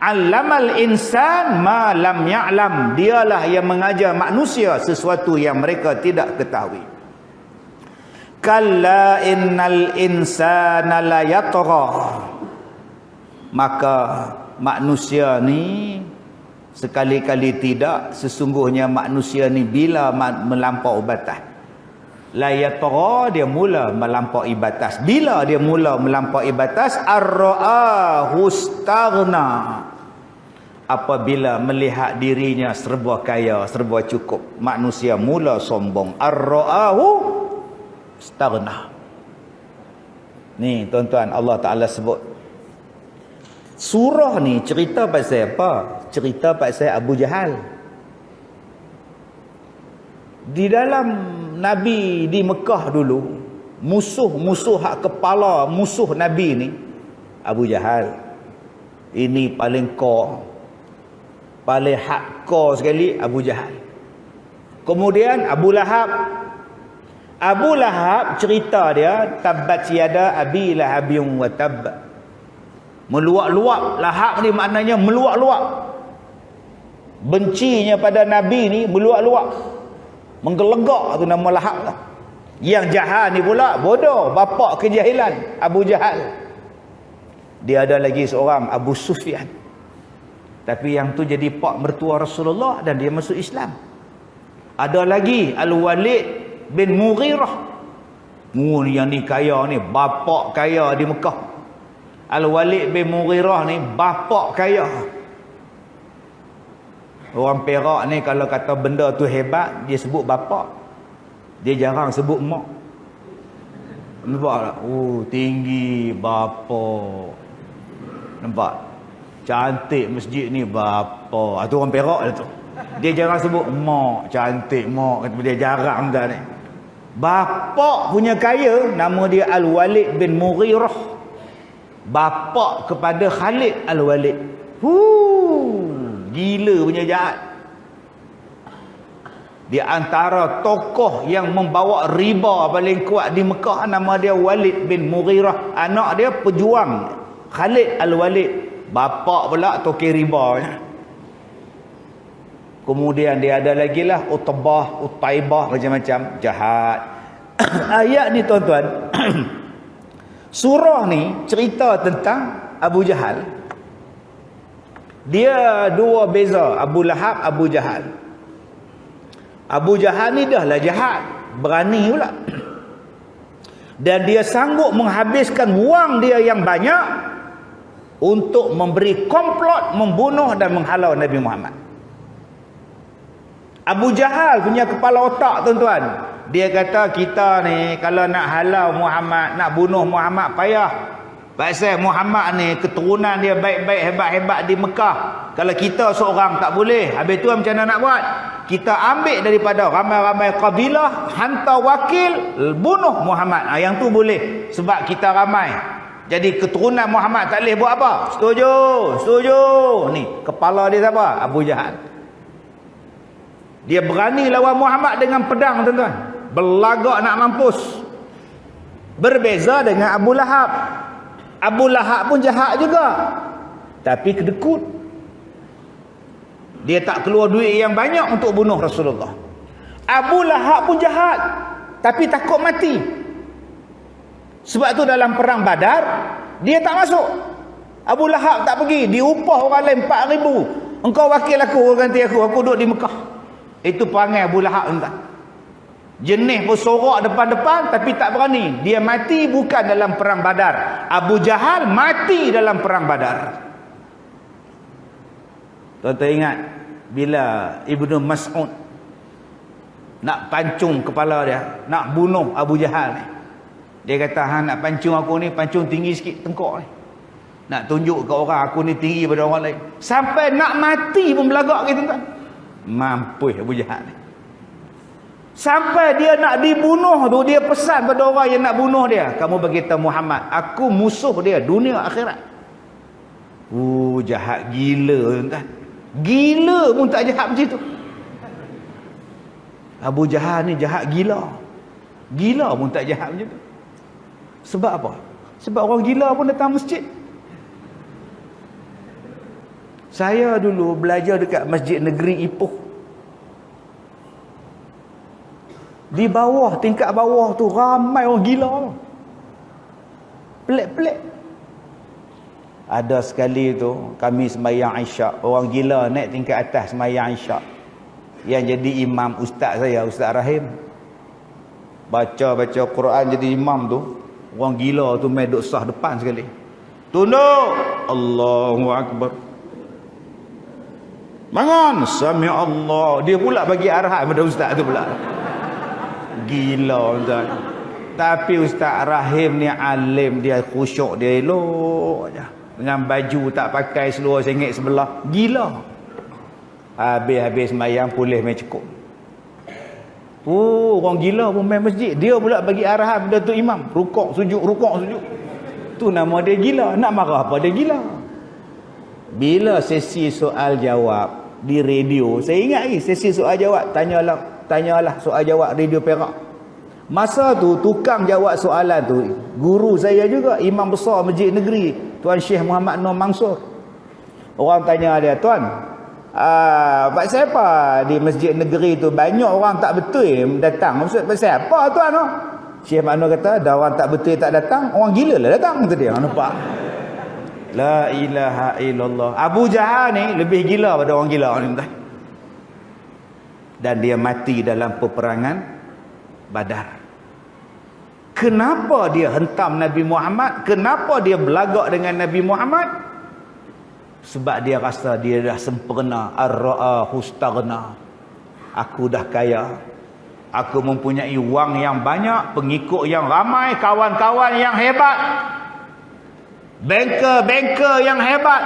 'allamal insan ma lam ya'lam. Dialah yang mengajar manusia sesuatu yang mereka tidak ketahui. Kalla innal insana la yatgha. Maka manusia ni sekali-kali tidak, sesungguhnya manusia ni bila melampau batas. La yatgha, dia mula melampaui batas. Bila dia mula melampaui batas? Ar-ra'ahu istaghna. Apabila melihat dirinya serba kaya, serba cukup, manusia mula sombong. Ar-ra'ahu istaghna. Ni tuan-tuan, Allah Ta'ala sebut. Surah ni cerita pasal apa? Cerita pasal Abu Jahal. Di dalam Nabi di Mekah dulu, musuh-musuh hak kepala musuh Nabi ni Abu Jahal. Ini paling paling hardcore sekali Abu Jahal. Kemudian Abu Lahab. Abu Lahab cerita dia, tabbat yada abi lahabin wa tabb. Meluap-luap. Lahab ni maknanya meluap-luap. Bencinya pada Nabi ni meluap-luap. Menggelegak tu nama Lahab lah. Yang jahat ni pula bodoh, bapak kejahilan, Abu Jahal. Dia ada lagi seorang Abu Sufyan. Tapi yang tu jadi pak mertua Rasulullah dan dia masuk Islam. Ada lagi Al-Walid bin Mughirah. Yang ni kaya ni, bapak kaya di Mekah. Al-Walid bin Mughirah ni bapak kaya. Orang Perak ni kalau kata benda tu hebat, dia sebut bapak. Dia jarang sebut mak. Nampak tak? Oh, tinggi bapak. Nampak? Cantik masjid ni bapak. Itu orang Perak lah tu. Dia jarang sebut mak, cantik mak. Dia jarang dah ni. Bapak punya kaya, nama dia Al-Walid bin Mughirah. Bapak kepada Khalid Al-Walid. Gila punya jahat. Di antara tokoh yang membawa riba paling kuat di Mekah, nama dia Walid bin Mughirah. Anak dia pejuang Khalid Al-Walid. Bapak pula tokeh riba. Kemudian dia ada lagi lah Utaibah, macam-macam jahat. Ayat ni tuan-tuan, surah ni cerita tentang Abu Jahal. Dia dua beza, Abu Lahab, Abu Jahal. Abu Jahal ni dah lah jahat, berani pula. Dan dia sanggup menghabiskan wang dia yang banyak untuk memberi komplot, membunuh dan menghalau Nabi Muhammad. Abu Jahal punya kepala otak tuan-tuan. Dia kata kita ni kalau nak halau Muhammad, nak bunuh Muhammad payah. Pasal Muhammad ni keturunan dia baik-baik, hebat-hebat di Mekah. Kalau kita seorang tak boleh. Habis tu macam mana nak buat? Kita ambil daripada ramai-ramai kabilah, hantar wakil, bunuh Muhammad. Yang tu boleh. Sebab kita ramai. Jadi keturunan Muhammad tak boleh buat apa? Setuju? Setuju. Ni, kepala dia siapa? Abu Jahal. Dia berani lawan Muhammad dengan pedang tuan-tuan. Belagak nak mampus. Berbeza dengan Abu Lahab. Abu Lahab pun jahat juga. Tapi kedekut. Dia tak keluar duit yang banyak untuk bunuh Rasulullah. Abu Lahab pun jahat. Tapi takut mati. Sebab tu dalam perang Badar, dia tak masuk. Abu Lahab tak pergi. Diupah orang lain 4,000. Engkau wakil aku, ganti aku. Aku duduk di Mekah. Itu perangai Abu Lahab entah. Jenis bersorak depan-depan tapi tak berani. Dia mati bukan dalam perang Badar. Abu Jahal mati dalam perang Badar. Tuan-tuan ingat bila Ibnu Mas'ud nak pancung kepala dia, nak bunuh Abu Jahal ni. Dia kata, "Hang nak pancung aku ni, pancung tinggi sikit tengkok ni. Nak tunjuk ke orang aku ni tinggi daripada orang lain." Sampai nak mati pun belagak gitu kan. Mampus Abu Jahal ni. Sampai dia nak dibunuh tu, dia pesan pada orang yang nak bunuh dia, "Kamu beritahu Muhammad, aku musuh dia dunia akhirat." Jahat gila tuan. Gila pun tak jahat macam tu. Abu Jahal ni jahat gila. Gila pun tak jahat macam tu. Sebab apa? Sebab orang gila pun datang masjid. Saya dulu belajar dekat Masjid Negeri Ipoh. Di bawah, tingkat bawah tu ramai orang gila. Pelik-pelik. Ada sekali tu kami sembahyang Isyak, orang gila naik tingkat atas sembahyang Isyak. Yang jadi imam ustaz saya, Ustaz Rahim. Baca-baca Quran jadi imam tu, orang gila tu main duk sah depan sekali. Tunduk. Allahu Akbar. Bangun. Sami Allah. Dia pula bagi arahan pada ustaz tu pula. Gila tuan. Tapi Ustaz Rahim ni alim, dia khusyuk, dia elok je. Dengan baju tak pakai seluar sengit sebelah. Gila. Habis-habis sembahyang pulih main cukup. Orang gila pun main masjid. Dia pula bagi arahan pada tu imam. Rukuk, sujud, rukuk, sujud. Tu nama dia gila. Nak marah apa dia gila. Bila sesi soal jawab di radio, saya ingat lagi sesi soal jawab, tanyalah soal jawab Radio Perak. Masa tu tukang jawab soalan tu guru saya juga, imam besar Masjid Negeri, Tuan Syekh Muhammad Nur Mansur. Orang tanya dia, "Tuan, Pak siapa di Masjid Negeri tu banyak orang tak betul datang. Maksud pasal apa tuan tu?" Syekh Maknur kata, "Dah orang tak betul tak datang, orang gila lah datang," kata dia. Nampak? La ilaha illallah. Abu Jahal ni lebih gila pada orang gila ni. Dan dia mati dalam peperangan Badar. Kenapa dia hentam Nabi Muhammad? Kenapa dia belagak dengan Nabi Muhammad? Sebab dia rasa dia dah sempurna. Ar-ra'a hustaghna. Aku dah kaya. Aku mempunyai wang yang banyak, pengikut yang ramai, kawan-kawan yang hebat, banker-banker yang hebat.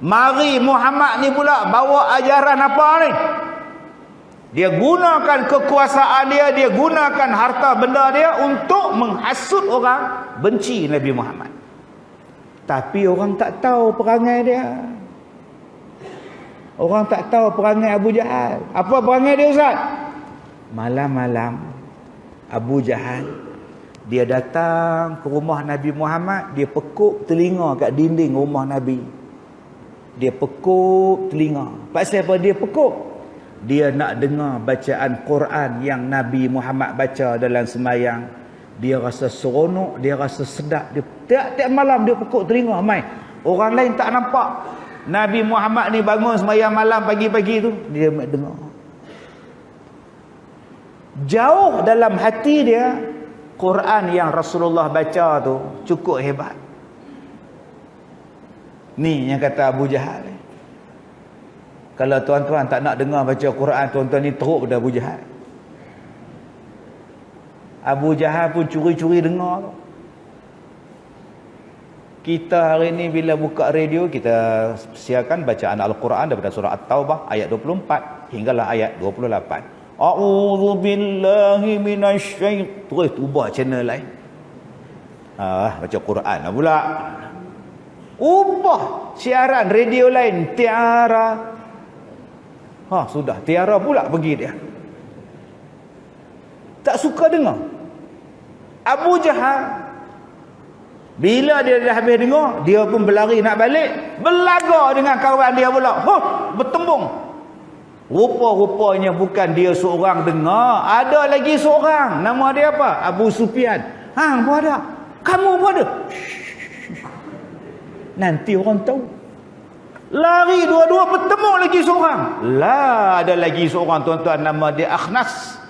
Mari Muhammad ni pula bawa ajaran apa ni? Dia gunakan kekuasaan dia, dia gunakan harta benda dia untuk menghasut orang benci Nabi Muhammad. Tapi orang tak tahu perangai dia. Orang tak tahu perangai Abu Jahal. Apa perangai dia Ustaz? Malam-malam Abu Jahal dia datang ke rumah Nabi Muhammad, dia pekuk telinga kat dinding rumah Nabi. Dia pekuk telinga. Pasal apa dia pekuk? Dia nak dengar bacaan Quran yang Nabi Muhammad baca dalam sembahyang. Dia rasa seronok, dia rasa sedap. Dia tiap-tiap malam dia pekuk telinga mai. Orang lain tak nampak. Nabi Muhammad ni bangun sembahyang malam pagi-pagi tu, dia dengar. Jauh dalam hati dia, Quran yang Rasulullah baca tu cukup hebat. Ni yang kata Abu Jahal ni. Kalau tuan-tuan tak nak dengar baca Quran, tuan-tuan ni teruk pada Abu Jahal. Abu Jahal pun curi-curi dengar. Kita hari ni bila buka radio, kita siarkan bacaan Al-Quran daripada surah At-Taubah ayat 24 hinggalah ayat 28. A'udzu billahi minasyaitonir. Terus ubah channel lain. Baca Quran lah pula. Ubah siaran radio lain, tiara. Sudah tiara pula pergi dia. Tak suka dengar. Abu Jahal bila dia dah habis dengar, dia pun berlari nak balik, berlaga dengan kawan dia pula. Bertembung. Rupa-rupanya bukan dia seorang dengar, ada lagi seorang. Nama dia apa? Abu Sufyan. Apa ada? Kamu apa ada? Nanti orang tahu. Lari dua-dua, bertemu lagi seorang. Lah, ada lagi seorang tuan-tuan, nama dia Akhnas.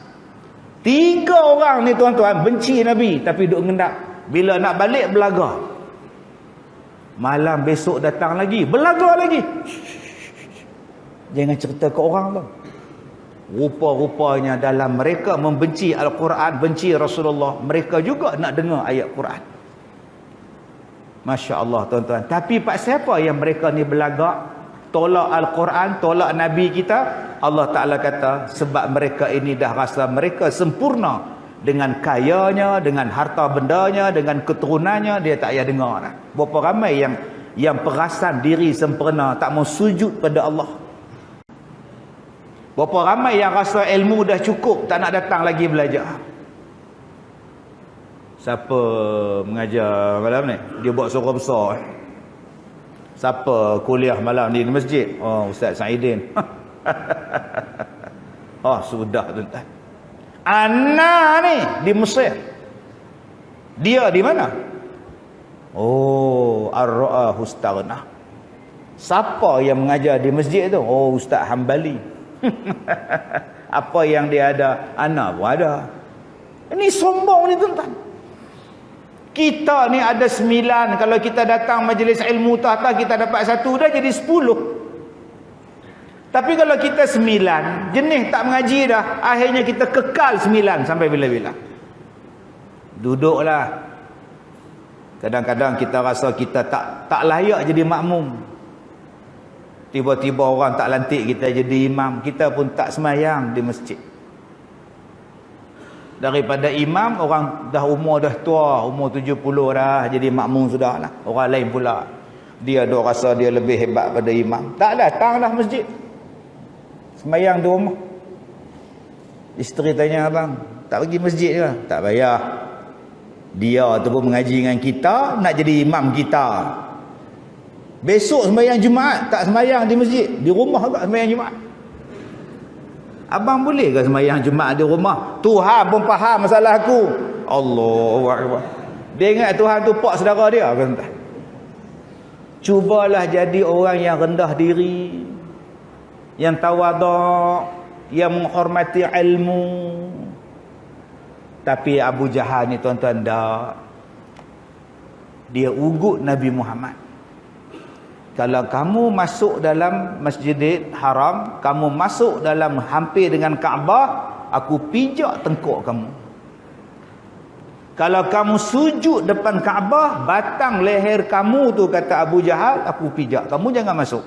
3 orang ni tuan-tuan benci Nabi tapi duk ngendap. Bila nak balik belaga. Malam besok datang lagi, belaga lagi. Jangan cerita ke orang tu. Rupa-rupanya dalam mereka membenci Al-Quran, benci Rasulullah, mereka juga nak dengar ayat Quran. Masya Allah tuan-tuan. Tapi pak siapa yang mereka ni belagak, tolak Al-Quran, tolak Nabi kita? Allah Ta'ala kata sebab mereka ini dah rasa mereka sempurna dengan kayanya, dengan harta bendanya, dengan keturunannya, dia tak payah dengar dah. Berapa ramai yang perasan diri sempurna, tak mau sujud pada Allah. Berapa ramai yang rasa ilmu dah cukup, tak nak datang lagi belajar. Siapa mengajar malam ni? Dia buat suara besar. Siapa kuliah malam ni di masjid? Oh, Ustaz Saidin. Oh, sudah tuan-tuan. Ana ni di Mesir. Dia di mana? Oh, ar-ra'ahu istaghna. Siapa yang mengajar di masjid tu? Oh, Ustaz Hambali. Apa yang dia ada, ana pun ada. Ini sombong ni tuan-tuan. Kita ni ada 9. Kalau kita datang majlis ilmu tahta, kita dapat 1, dah jadi 10. Tapi kalau kita 9, jenis tak mengaji dah, akhirnya kita kekal 9 sampai bila-bila. Duduklah. Kadang-kadang kita rasa kita tak layak jadi makmum. Tiba-tiba orang tak lantik kita jadi imam, kita pun tak semayang di masjid. Daripada imam, orang dah umur dah tua, umur 70 dah, jadi makmum sudah lah. Orang lain pula, dia dok rasa dia lebih hebat pada imam, tak datang dah masjid, semayang di rumah. Isteri tanya, abang tak pergi masjid ke? Tak payah, dia tu pun mengaji dengan kita, nak jadi imam kita. Besok sembahyang Jumaat tak sembahyang di masjid, di rumah agak sembahyang Jumaat. Abang boleh ke sembahyang Jumaat di rumah? Tuhan pun faham masalah aku. Allahu Akbar. Dia ingat Tuhan tu pak saudara dia ke? Cubalah jadi orang yang rendah diri, yang tawaduk, yang menghormati ilmu. Tapi Abu Jahal ni tuan-tuan dah, dia ugut Nabi Muhammad. Kalau kamu masuk dalam Masjidil Haram, kamu masuk dalam hampir dengan Kaabah, aku pijak tengkuk kamu. Kalau kamu sujud depan Kaabah, batang leher kamu tu, kata Abu Jahal, aku pijak. Kamu jangan masuk.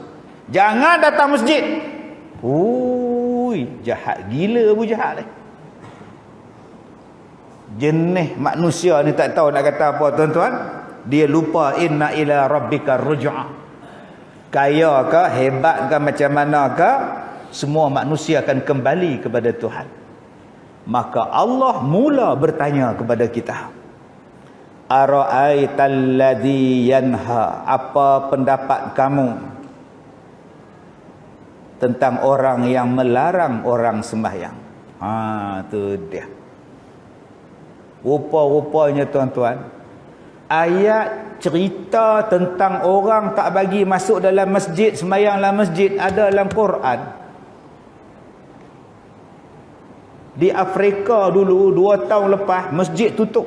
Jangan datang masjid. Ui, jahat gila Abu Jahal ni. Jenis manusia ni tak tahu nak kata apa tuan-tuan. Dia lupa inna ila rabbika ruj'a. Kaya ke, hebat ke, macam mana ke, semua manusia akan kembali kepada Tuhan. Maka Allah mula bertanya kepada kita, ara'aital ladzi yanha, apa pendapat kamu tentang orang yang melarang orang sembahyang? Tu dia. Rupa-rupanya tuan-tuan, ayat cerita tentang orang tak bagi masuk dalam masjid, sembahyang dalam masjid, ada dalam Quran. Di Afrika dulu 2 tahun lepas masjid tutup,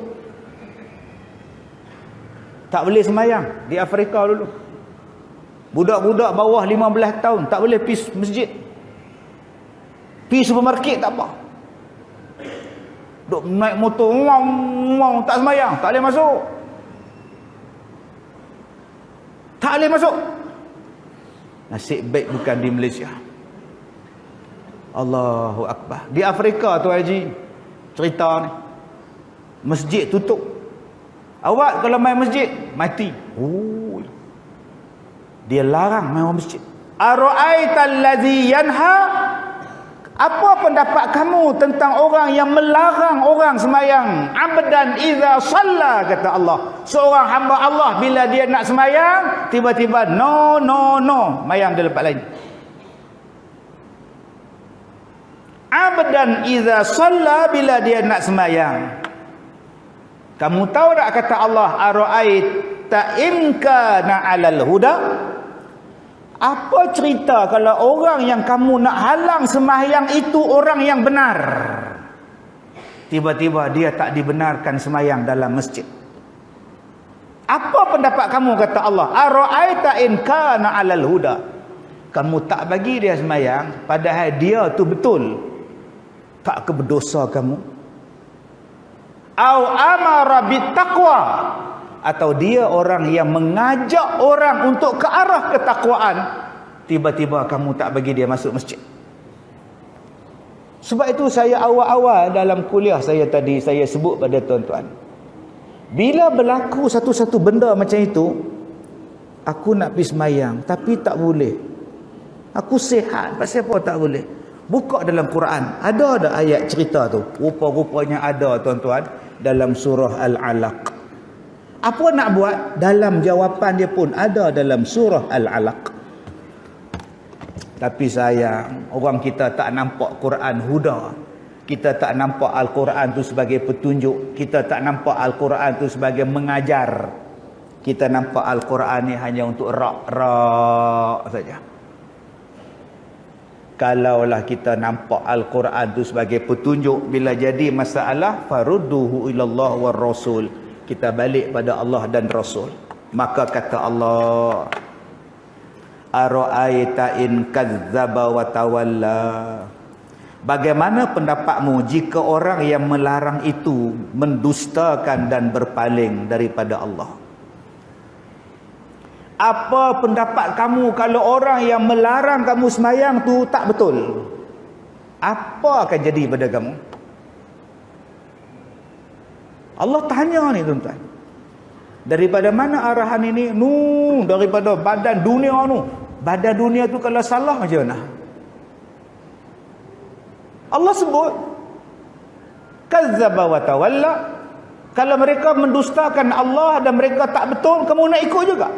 tak boleh sembahyang di Afrika dulu. Budak-budak bawah 15 tahun tak boleh pergi masjid, pergi supermarket tak apa, duk naik motor ngong, tak sembahyang, tak boleh masuk. Tak boleh masuk. Nasib baik bukan di Malaysia. Allahu Akbar. Di Afrika tu Haji, cerita ni, masjid tutup. Awak kalau main masjid, mati. Dia larang main masjid. Ara'aital ladzi yanha, apa pendapat kamu tentang orang yang melarang orang sembahyang? Abdan idza shalla, kata Allah. Seorang hamba Allah bila dia nak sembahyang, tiba-tiba no, sembahyang dia lepas lain. Abdan idza shalla, bila dia nak sembahyang. Kamu tahu tak kata Allah, ara'aita in kana 'alal huda? Apa cerita kalau orang yang kamu nak halang sembahyang itu orang yang benar, tiba-tiba dia tak dibenarkan sembahyang dalam masjid? Apa pendapat kamu, kata Allah, ara'aita in kana 'alal huda? Kamu tak bagi dia sembahyang padahal dia tu betul, tak ke berdosa kamu? Au amara bittaqwa, atau dia orang yang mengajak orang untuk ke arah ketakwaan, tiba-tiba kamu tak bagi dia masuk masjid. Sebab itu saya awal-awal dalam kuliah saya tadi, saya sebut pada tuan-tuan, bila berlaku satu-satu benda macam itu, aku nak pergi semayang tapi tak boleh, aku sihat, pasal apa tak boleh? Buka dalam Quran, ada ayat cerita tu. Rupa-rupanya ada tuan-tuan, dalam surah Al-Alaq. Apa nak buat? Dalam jawapan dia pun ada dalam surah Al-Alaq. Tapi sayang, orang kita tak nampak Quran huda. Kita tak nampak Al-Quran tu sebagai petunjuk. Kita tak nampak Al-Quran tu sebagai mengajar. Kita nampak Al-Quran ni hanya untuk rak-rak saja. Kalaulah kita nampak Al-Quran tu sebagai petunjuk, bila jadi masalah, farudduhu ilallah war rasul. Kita balik pada Allah dan Rasul. Maka kata Allah, ara'aita in kazzaba wa tawalla. Bagaimana pendapatmu jika orang yang melarang itu mendustakan dan berpaling daripada Allah? Apa pendapat kamu kalau orang yang melarang kamu sembahyang tu tak betul? Apa akan jadi pada kamu? Allah tanya ni tuan-tuan. Daripada mana arahan ini? Daripada badan dunia tu. Badan dunia tu kalau salah macam mana? Allah sebut kazzaba wa tawalla. Kalau mereka mendustakan Allah dan mereka tak betul, kamu nak ikut juga?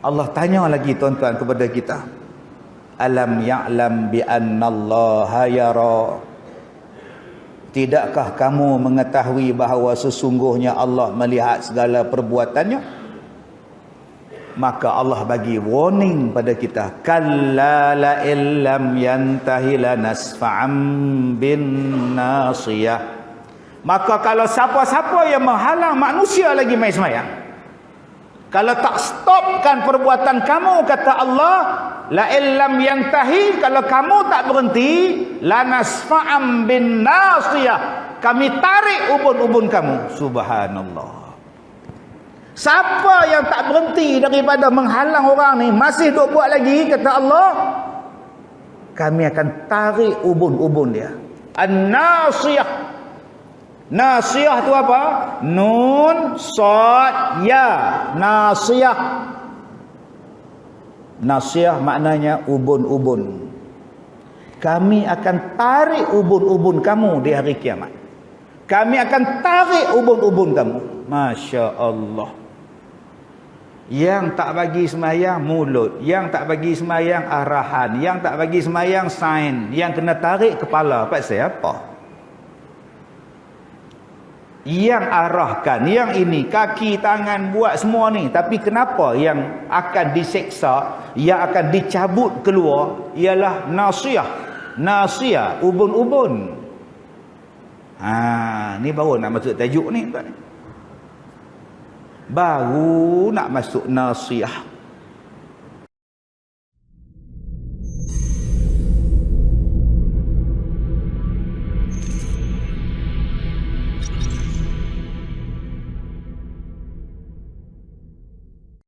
Allah tanya lagi tuan-tuan kepada kita. Alam ya'lam bi annallaha yara. Tidakkah kamu mengetahui bahawa sesungguhnya Allah melihat segala perbuatannya? Maka Allah bagi warning pada kita. Kalla la illam yantahi lanasfa'am bin nasiyah. Maka kalau siapa-siapa yang menghalang manusia lagi main sembahyang, kalau tak stopkan perbuatan kamu, kata Allah, la illam yantahi, kalau kamu tak berhenti, lanasfa'am bin nasiyah, kami tarik ubun-ubun kamu. Subhanallah. Siapa yang tak berhenti daripada menghalang orang ni, masih duk buat lagi, kata Allah, kami akan tarik ubun-ubun dia. An-nasiyah. Nasiyah tu apa? Nun, sad, ya. Nasiyah. Nasiyah maknanya ubun-ubun. Kami akan tarik ubun-ubun kamu di hari kiamat. Kami akan tarik ubun-ubun kamu. Masya Allah. Yang tak bagi sembahyang mulut, yang tak bagi sembahyang arahan, yang tak bagi sembahyang sign, yang kena tarik kepala. Pasal apa? Yang arahkan, yang ini, kaki, tangan, buat semua ni. Tapi kenapa yang akan diseksa, yang akan dicabut keluar, ialah nasiyah. Nasiyah, ubun-ubun. Ni baru nak masuk tajuk ni. Baru nak masuk nasiyah.